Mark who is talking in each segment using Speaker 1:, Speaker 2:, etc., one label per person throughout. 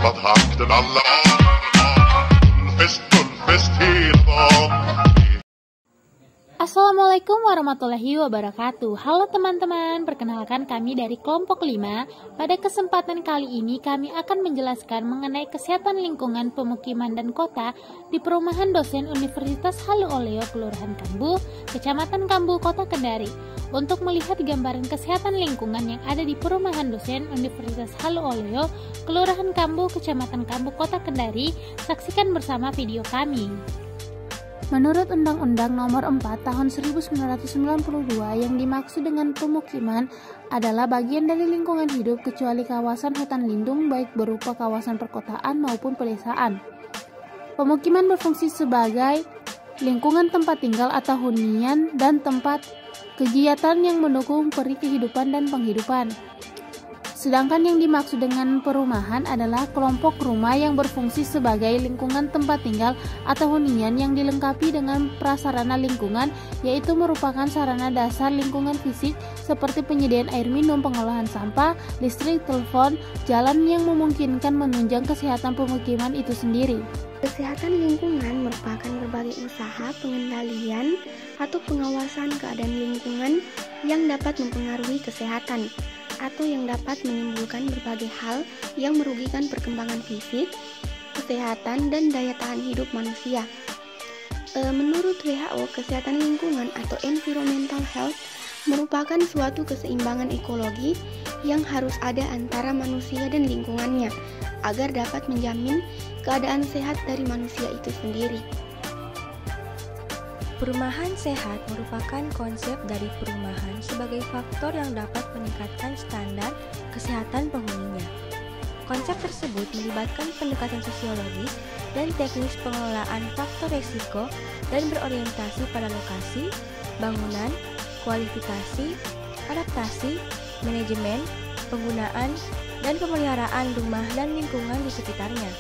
Speaker 1: Betrachten alle Fest hela dagen.
Speaker 2: Assalamualaikum warahmatullahi wabarakatuh. Halo teman-teman, perkenalkan kami dari kelompok 5. Pada kesempatan kali ini kami akan menjelaskan mengenai kesehatan lingkungan pemukiman dan kota di perumahan dosen Universitas Halu Oleo, Kelurahan Kambu, Kecamatan Kambu, Kota Kendari. Untuk melihat gambaran kesehatan lingkungan yang ada di perumahan dosen Universitas Halu Oleo, Kelurahan Kambu, Kecamatan Kambu, Kota Kendari, saksikan bersama video kami. Menurut Undang-Undang Nomor 4 Tahun 1992, yang dimaksud dengan pemukiman adalah bagian dari lingkungan hidup kecuali kawasan hutan lindung baik berupa kawasan perkotaan maupun pedesaan. Pemukiman berfungsi sebagai lingkungan tempat tinggal atau hunian dan tempat kegiatan yang mendukung peri kehidupan dan penghidupan. Sedangkan yang dimaksud dengan perumahan adalah kelompok rumah yang berfungsi sebagai lingkungan tempat tinggal atau hunian yang dilengkapi dengan prasarana lingkungan, yaitu merupakan sarana dasar lingkungan fisik seperti penyediaan air minum, pengolahan sampah, listrik, telepon, jalan yang memungkinkan menunjang kesehatan pemukiman itu sendiri.
Speaker 3: Kesehatan lingkungan merupakan berbagai usaha pengendalian atau pengawasan keadaan lingkungan yang dapat mempengaruhi kesehatan atau yang dapat menimbulkan berbagai hal yang merugikan perkembangan fisik, kesehatan, dan daya tahan hidup manusia. Menurut WHO, kesehatan lingkungan atau environmental health merupakan suatu keseimbangan ekologi yang harus ada antara manusia dan lingkungannya agar dapat menjamin keadaan sehat dari manusia itu sendiri.
Speaker 4: Perumahan sehat merupakan konsep dari perumahan sebagai faktor yang dapat meningkatkan standar kesehatan penghuninya. Konsep tersebut melibatkan pendekatan sosiologis dan teknis pengelolaan faktor risiko dan berorientasi pada lokasi, bangunan, kualifikasi, adaptasi, manajemen, penggunaan, dan pemeliharaan rumah dan lingkungan di sekitarnya,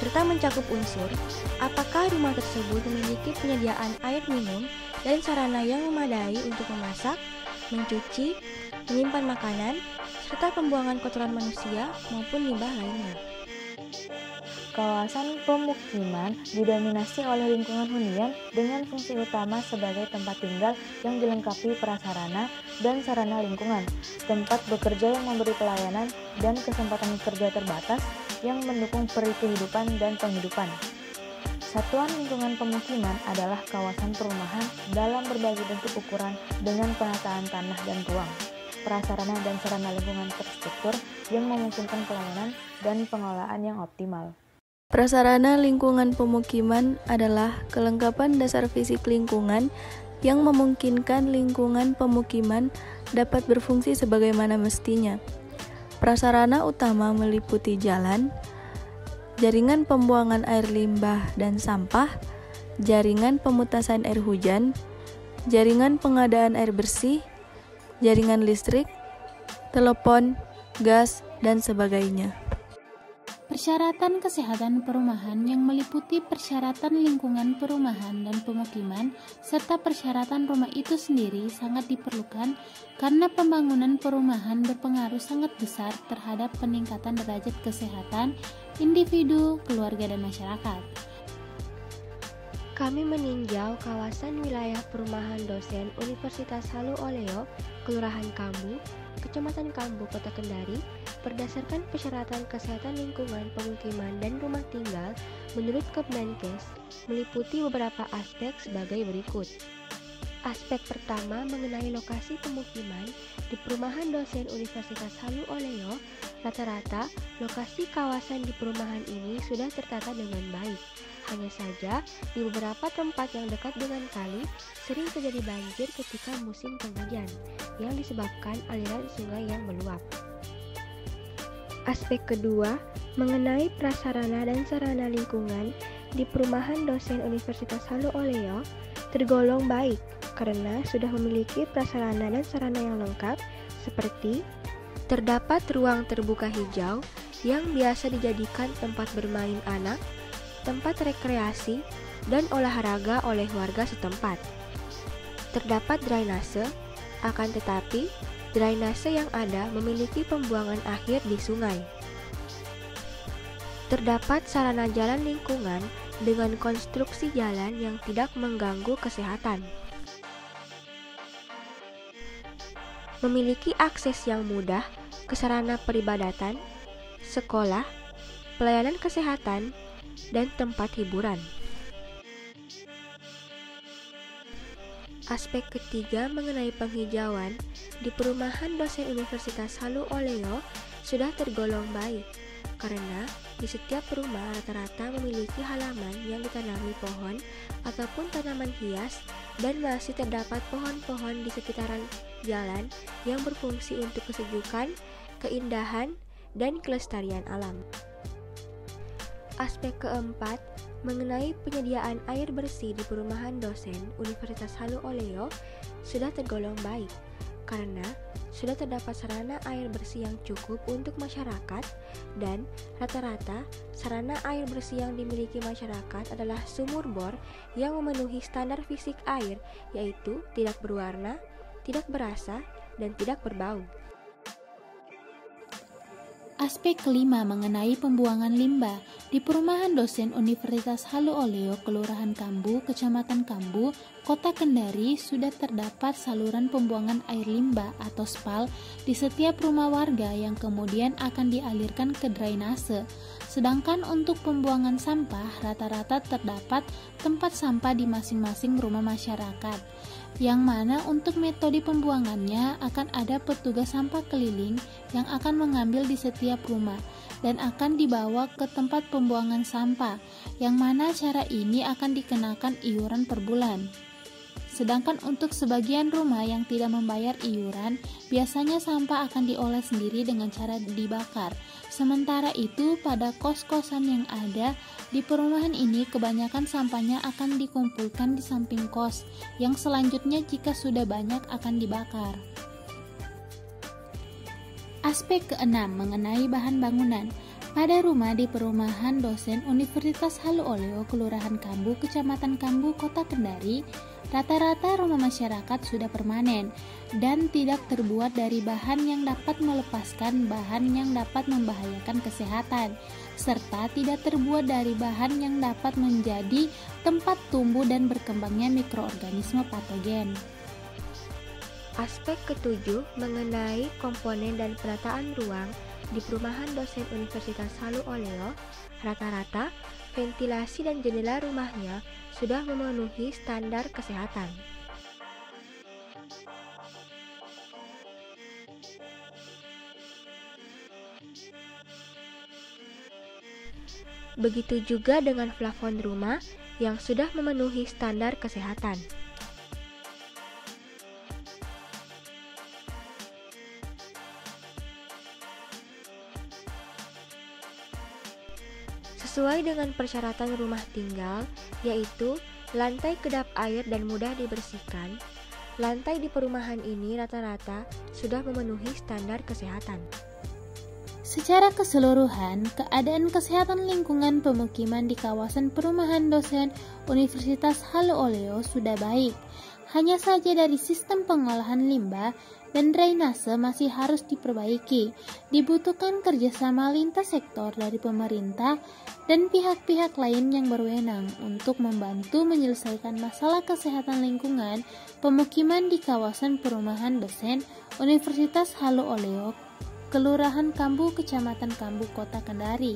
Speaker 4: serta mencakup unsur apakah rumah tersebut memiliki penyediaan air minum dan sarana yang memadai untuk memasak, mencuci, menyimpan makanan, serta pembuangan kotoran manusia maupun limbah lainnya.
Speaker 5: Kawasan pemukiman didominasi oleh lingkungan hunian dengan fungsi utama sebagai tempat tinggal yang dilengkapi prasarana dan sarana lingkungan, tempat bekerja yang memberi pelayanan, dan kesempatan kerja terbatas yang mendukung peri kehidupan dan penghidupan. Satuan lingkungan pemukiman adalah kawasan perumahan dalam berbagai bentuk ukuran dengan penataan tanah dan ruang, prasarana dan sarana lingkungan terstruktur yang memungkinkan pelayanan dan pengelolaan yang optimal.
Speaker 6: Prasarana lingkungan pemukiman adalah kelengkapan dasar fisik lingkungan yang memungkinkan lingkungan pemukiman dapat berfungsi sebagaimana mestinya. Prasarana utama meliputi jalan, jaringan pembuangan air limbah dan sampah, jaringan pemutasan air hujan, jaringan pengadaan air bersih, jaringan listrik, telepon, gas, dan sebagainya.
Speaker 2: Persyaratan kesehatan perumahan yang meliputi persyaratan lingkungan perumahan dan pemukiman serta persyaratan rumah itu sendiri sangat diperlukan karena pembangunan perumahan berpengaruh sangat besar terhadap peningkatan derajat kesehatan individu, keluarga, dan masyarakat.
Speaker 3: Kami meninjau kawasan wilayah perumahan dosen Universitas Halu Oleo, Kelurahan Kambu, Kecamatan Kambu, Kota Kendari, berdasarkan persyaratan kesehatan lingkungan pemukiman dan rumah tinggal menurut Kepmenkes meliputi beberapa aspek sebagai berikut. Aspek pertama mengenai lokasi pemukiman di perumahan dosen Universitas Halu Oleo. Rata-rata lokasi kawasan di perumahan ini sudah tertata dengan baik. Hanya saja di beberapa tempat yang dekat dengan kali sering terjadi banjir ketika musim penghujan yang disebabkan aliran sungai yang meluap. Aspek kedua mengenai prasarana dan sarana lingkungan di perumahan dosen Universitas Halu Oleo tergolong baik karena sudah memiliki prasarana dan sarana yang lengkap seperti terdapat ruang terbuka hijau yang biasa dijadikan tempat bermain anak, tempat rekreasi, dan olahraga oleh warga setempat. Terdapat drainase, akan tetapi drainase yang ada memiliki pembuangan akhir di sungai. Terdapat sarana jalan lingkungan dengan konstruksi jalan yang tidak mengganggu kesehatan. Memiliki akses yang mudah ke sarana peribadatan, sekolah, pelayanan kesehatan, dan tempat hiburan. Aspek ketiga mengenai penghijauan di perumahan dosen Universitas Halu Oleo sudah tergolong baik, karena di setiap rumah rata-rata memiliki halaman yang ditanami pohon ataupun tanaman hias, dan masih terdapat pohon-pohon di sekitaran jalan yang berfungsi untuk kesejukan, keindahan, dan kelestarian alam. Aspek keempat mengenai penyediaan air bersih di perumahan dosen Universitas Halu Oleo sudah tergolong baik, karena sudah terdapat sarana air bersih yang cukup untuk masyarakat, dan rata-rata sarana air bersih yang dimiliki masyarakat adalah sumur bor yang memenuhi standar fisik air, yaitu tidak berwarna, tidak berasa, dan tidak berbau.
Speaker 2: Aspek kelima mengenai pembuangan limbah di perumahan dosen Universitas Halu Oleo, Kelurahan Kambu, Kecamatan Kambu, Kota Kendari sudah terdapat saluran pembuangan air limbah atau SPAL di setiap rumah warga yang kemudian akan dialirkan ke drainase. Sedangkan untuk pembuangan sampah rata-rata terdapat tempat sampah di masing-masing rumah masyarakat, yang mana untuk metode pembuangannya akan ada petugas sampah keliling yang akan mengambil di setiap rumah dan akan dibawa ke tempat pembuangan sampah, yang mana cara ini akan dikenakan iuran per bulan. Sedangkan untuk sebagian rumah yang tidak membayar iuran, biasanya sampah akan diolah sendiri dengan cara dibakar. Sementara itu, pada kos-kosan yang ada di perumahan ini, kebanyakan sampahnya akan dikumpulkan di samping kos, yang selanjutnya jika sudah banyak akan dibakar. Aspek keenam mengenai bahan bangunan. Pada rumah di perumahan dosen Universitas Halu Oleo, Kelurahan Kambu, Kecamatan Kambu, Kota Kendari, rata-rata rumah masyarakat sudah permanen dan tidak terbuat dari bahan yang dapat melepaskan bahan yang dapat membahayakan kesehatan, serta tidak terbuat dari bahan yang dapat menjadi tempat tumbuh dan berkembangnya mikroorganisme patogen.
Speaker 3: Aspek ketujuh mengenai komponen dan penataan ruang di perumahan dosen Universitas Halu Oleo, rata-rata ventilasi dan jendela rumahnya sudah memenuhi standar kesehatan. Begitu juga dengan plafon rumah yang sudah memenuhi standar kesehatan. Sesuai dengan persyaratan rumah tinggal, yaitu lantai kedap air dan mudah dibersihkan, lantai di perumahan ini rata-rata sudah memenuhi standar kesehatan.
Speaker 2: Secara keseluruhan, keadaan kesehatan lingkungan pemukiman di kawasan perumahan dosen Universitas Halu Oleo sudah baik. Hanya saja dari sistem pengolahan limbah dan drainase masih harus diperbaiki. Dibutuhkan kerjasama lintas sektor dari pemerintah dan pihak-pihak lain yang berwenang untuk membantu menyelesaikan masalah kesehatan lingkungan pemukiman di kawasan perumahan dosen Universitas Halu Oleo, Kelurahan Kambu, Kecamatan Kambu, Kota Kendari.